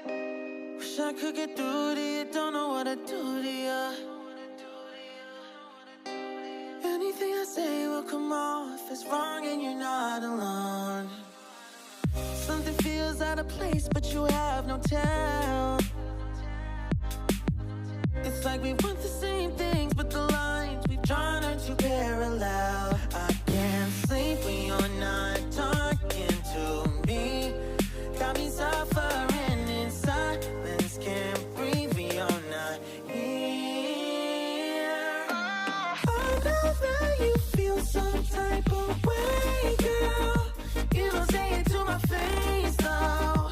Wish I could get through to you, don't know what to do to you. Anything I say will come off as wrong and you're not alone. Something feels out of place, but you have no tell. It's like we want the same things, but the lines we've drawn are too parallel. I can't sleep when you're not talking to me. Got me suffering in silence, can't breathe when you're not here. I know that you feel some type of way, girl. You don't say it to my face, though.